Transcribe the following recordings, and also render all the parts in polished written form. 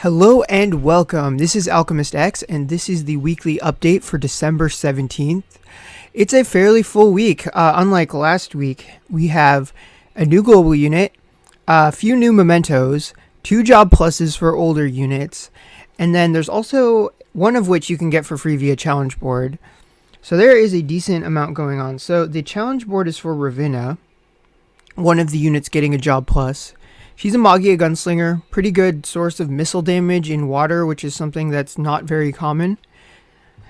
Hello and welcome. This is Alchemistexe, and this is the weekly update for December 17th. It's a fairly full week. Unlike last week, we have a new global unit, a few new mementos, 2 Job+s for older units, and then there's also one of which you can get for free via challenge board. So there is a decent amount going on. So the challenge board is for Ravina, one of the units getting a Job+. She's a Magia gunslinger, pretty good source of missile damage in water, which is something that's not very common.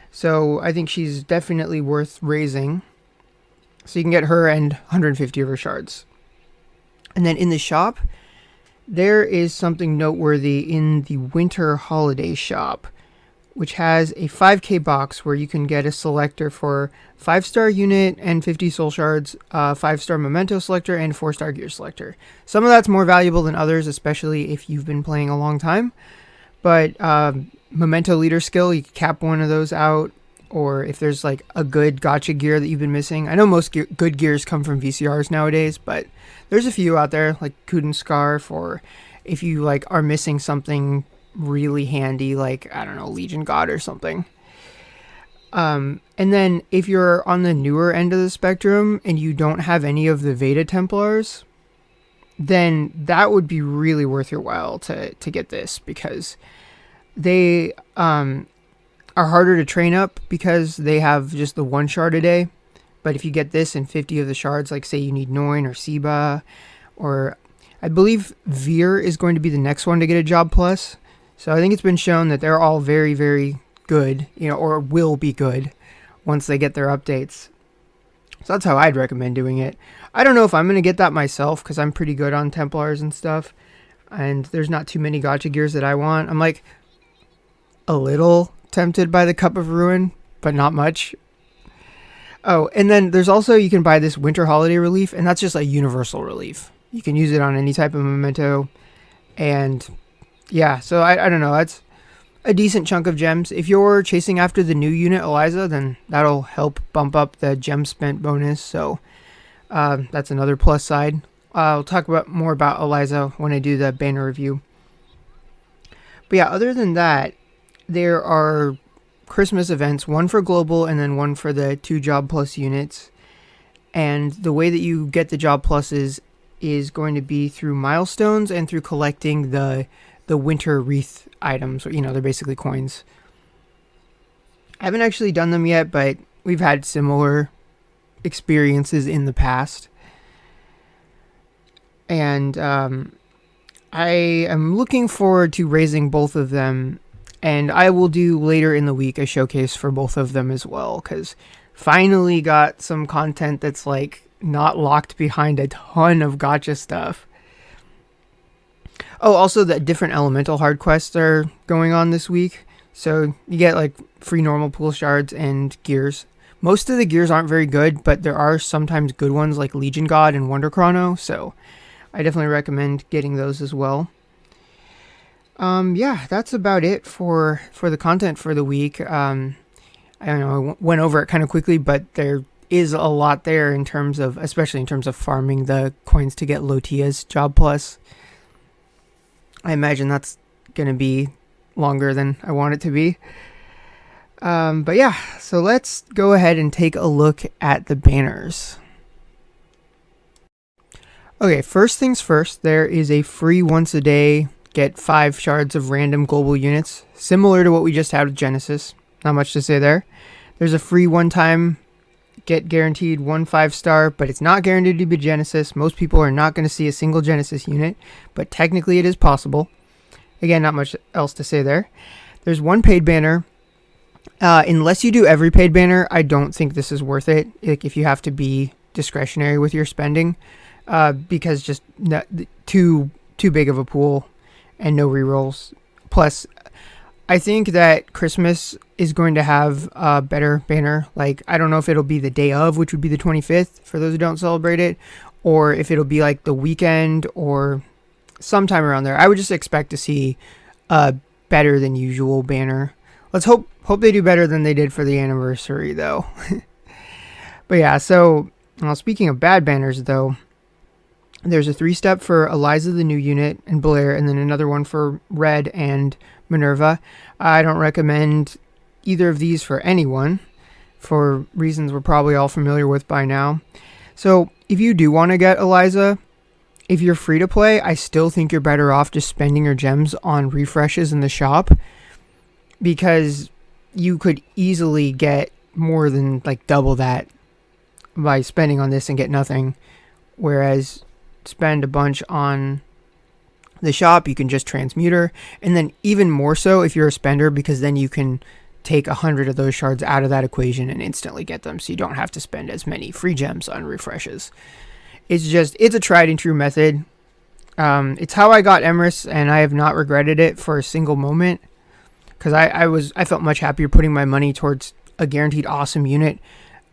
So I think she's definitely worth raising. So you can get her and 150 of her shards. And then in the shop, there is something noteworthy in the winter holiday shop, which has a 5k box where you can get a selector for 5-star unit and 50 soul shards, 5-star memento selector, and 4-star gear selector. Some of that's more valuable than others, especially if you've been playing a long time. But memento leader skill, you can cap one of those out, or if there's like a good gacha gear that you've been missing. I know most good gears come from VCRs nowadays, but there's a few out there, like Kuden Scarf, or if you like are missing something really handy, like, I don't know, Legion God or something. And then if you're on the newer end of the spectrum and you don't have any of the Veda Templars, then that would be really worth your while to get this, because they are harder to train up because they have just the 1 shard a day. But if you get this and 50 of the shards, like say you need Noin or Siba, or I believe Veer is going to be the next one to get a Job+. So I think it's been shown that they're all very, very good, or will be good once they get their updates. So that's how I'd recommend doing it. I don't know if I'm going to get that myself, because I'm pretty good on Templars and stuff, and there's not too many gacha gears that I want. I'm like a little tempted by the Cup of Ruin, but not much. Oh, and then there's also, you can buy this Winter Holiday Relief, and that's just a universal relief. You can use it on any type of memento, and yeah, so I don't know, that's a decent chunk of gems. If you're chasing after the new unit, Eliza, then that'll help bump up the gem spent bonus, so that's another plus side. I'll talk more about Eliza when I do the banner review. But yeah, other than that, there are Christmas events, one for global and then one for the 2 Job+ units. And the way that you get the Job+ is going to be through milestones and through collecting the winter wreath items. They're basically coins. I haven't actually done them yet, but we've had similar experiences in the past. And I am looking forward to raising both of them, and I will do later in the week a showcase for both of them as well, because finally got some content that's like not locked behind a ton of gacha stuff. Oh, also the different elemental hard quests are going on this week. So you get like free normal pool shards and gears. Most of the gears aren't very good, but there are sometimes good ones like Legion God and Wonder Chrono. So I definitely recommend getting those as well. Yeah, that's about it for the content for the week. I don't know, I went over it kind of quickly, but there is a lot there especially in terms of farming the coins to get Lotia's Job+. I imagine that's going to be longer than I want it to be. But yeah, so let's go ahead and take a look at the banners. Okay, first things first, there is a free once a day, get 5 shards of random global units, similar to what we just had with Genesis. Not much to say there. There's a free one-time, get guaranteed 1 5-star, but it's not guaranteed to be Genesis. Most people are not going to see a single Genesis unit, but technically it is possible. Again, not much else to say there. There's 1 paid banner. Unless you do every paid banner, I don't think this is worth it, if you have to be discretionary with your spending, because just too big of a pool and no rerolls. Plus, I think that Christmas is going to have a better banner. Like, I don't know if it'll be the day of, which would be the 25th for those who don't celebrate it, or if it'll be like the weekend or sometime around there. I would just expect to see a better than usual banner. Let's hope they do better than they did for the anniversary, though. But yeah, so speaking of bad banners, though, There's a 3-step for Eliza, the new unit, and Blair, and then another one for Red and Minerva. I don't recommend either of these for anyone, for reasons we're probably all familiar with by now. So if you do want to get Eliza, if you're free to play, I still think you're better off just spending your gems on refreshes in the shop, because you could easily get more than like double that by spending on this and get nothing. Whereas spend a bunch on the shop, you can just transmute her, and then even more so if you're a spender, because then you can take 100 of those shards out of that equation and instantly get them, so you don't have to spend as many free gems on refreshes. It's a tried and true method. It's how I got Emrys, and I have not regretted it for a single moment, because I felt much happier putting my money towards a guaranteed awesome unit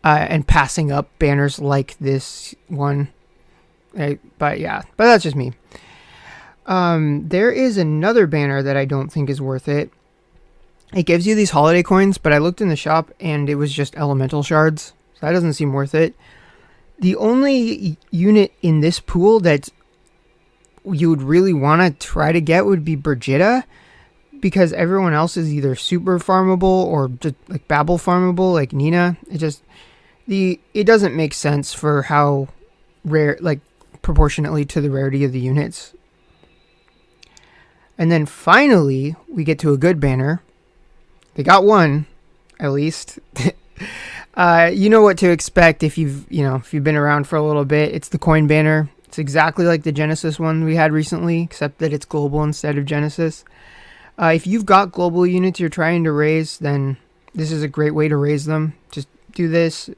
and passing up banners like this one. But that's just me. There is another banner that I don't think is worth it. It gives you these holiday coins, but I looked in the shop and it was just elemental shards, so that doesn't seem worth it. The only unit in this pool that you would really want to try to get would be Brigitta, because everyone else is either super farmable or just like Babel farmable, like Nina. It doesn't make sense for how rare, like proportionately to the rarity of the units. And then finally, we get to a good banner. They got one, at least. You know what to expect if you've been around for a little bit. It's the coin banner. It's exactly like the Genesis one we had recently, except that it's global instead of Genesis. If you've got global units you're trying to raise, then this is a great way to raise them. Just do this,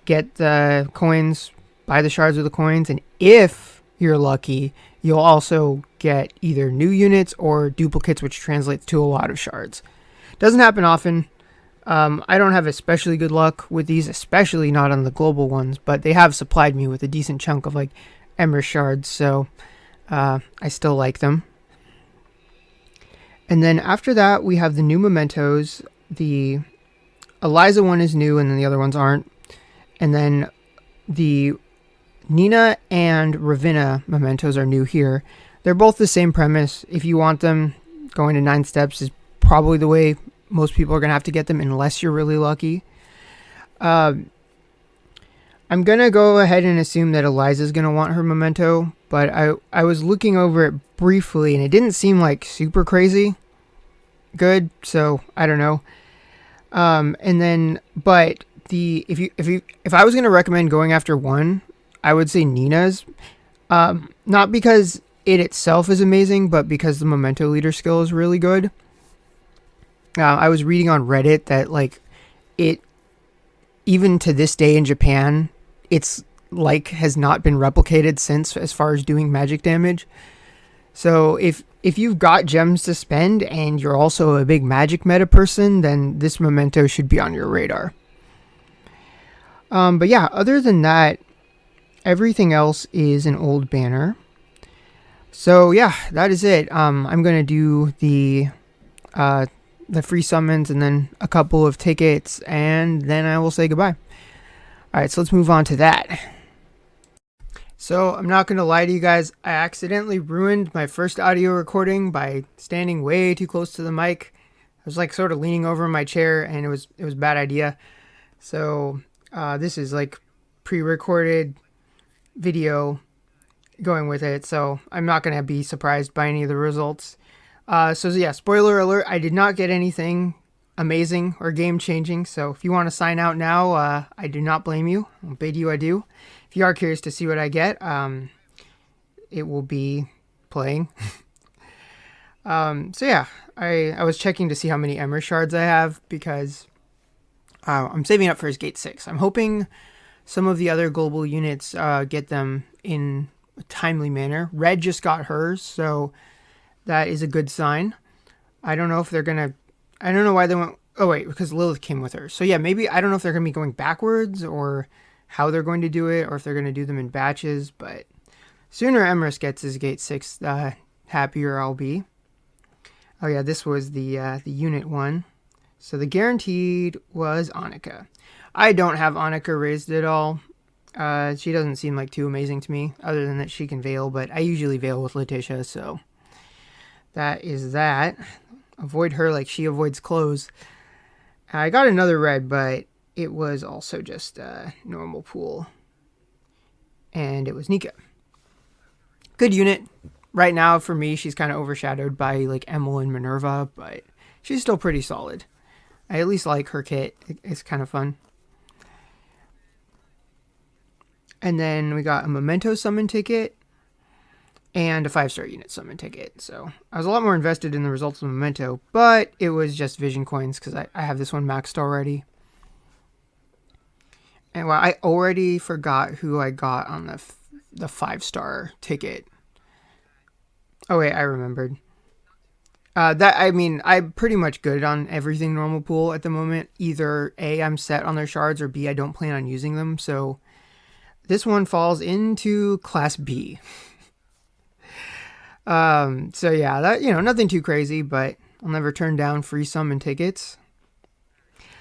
get the coins, buy the shards with the coins, and if you're lucky, you'll also get either new units or duplicates, which translates to a lot of shards. Doesn't happen often. I don't have especially good luck with these, especially not on the global ones, but they have supplied me with a decent chunk of like Emrys shards, so I still like them. And then after that, we have the new mementos. The Eliza one is new, and then the other ones aren't. And then the Nina and Ravina mementos are new here. They're both the same premise. If you want them, going to 9 steps is probably the way most people are going to have to get them, unless you're really lucky. I'm going to go ahead and assume that Eliza's going to want her memento, but I was looking over it briefly, and it didn't seem like super crazy good, so I don't know. And then, but if I was going to recommend going after one, I would say Nina's. Not because it itself is amazing, but because the memento leader skill is really good. I was reading on Reddit that like it, even to this day in Japan, it's like has not been replicated since as far as doing magic damage. So if you've got gems to spend and you're also a big magic meta person, then this memento should be on your radar. But yeah, other than that, everything else is an old banner. So yeah, that is it. I'm going to do the free summons and then a couple of tickets, and then I will say goodbye. Alright, so let's move on to that. So I'm not going to lie to you guys, I accidentally ruined my first audio recording by standing way too close to the mic. I was like sort of leaning over in my chair, and it was a bad idea. So this is like pre-recorded video going with it, so I'm not going to be surprised by any of the results. So yeah, spoiler alert, I did not get anything amazing or game-changing, so if you want to sign out now, I do not blame you. I'll bid you adieu. If you are curious to see what I get, it will be playing. So yeah, I was checking to see how many Emrys shards I have, because I'm saving up for his gate 6. I'm hoping some of the other global units get them in a timely manner. Red just got hers, so that is a good sign. I don't know if they're gonna, I don't know why they went, oh wait, because Lilith came with her. So yeah, maybe, I don't know if they're gonna be going backwards or how they're going to do it, or if they're gonna do them in batches, but sooner Emrys gets his gate 6, the happier I'll be. Oh yeah, this was the unit one. So the guaranteed was Annika. I don't have Annika raised at all. She doesn't seem like too amazing to me, other than that she can veil, but I usually veil with Letitia, so that is that. Avoid her like she avoids clothes. I got another red, but it was also just a normal pool. And it was Nika. Good unit. Right now, for me, she's kind of overshadowed by like Emil and Minerva, but she's still pretty solid. I at least like her kit. It's kind of fun. And then we got a memento summon ticket and a 5-star unit summon ticket. So I was a lot more invested in the results of memento, but it was just vision coins because I have this one maxed already. And well, I already forgot who I got on the 5-star ticket. Oh wait, I remembered. I'm pretty much good on everything normal pool at the moment. Either A, I'm set on their shards, or B, I don't plan on using them. So this one falls into class B. So yeah, that, nothing too crazy, but I'll never turn down free summon tickets.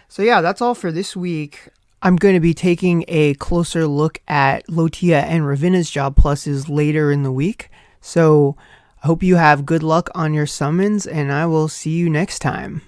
So yeah, that's all for this week. I'm going to be taking a closer look at Lotia and Ravina's Job+s later in the week. So I hope you have good luck on your summons, and I will see you next time.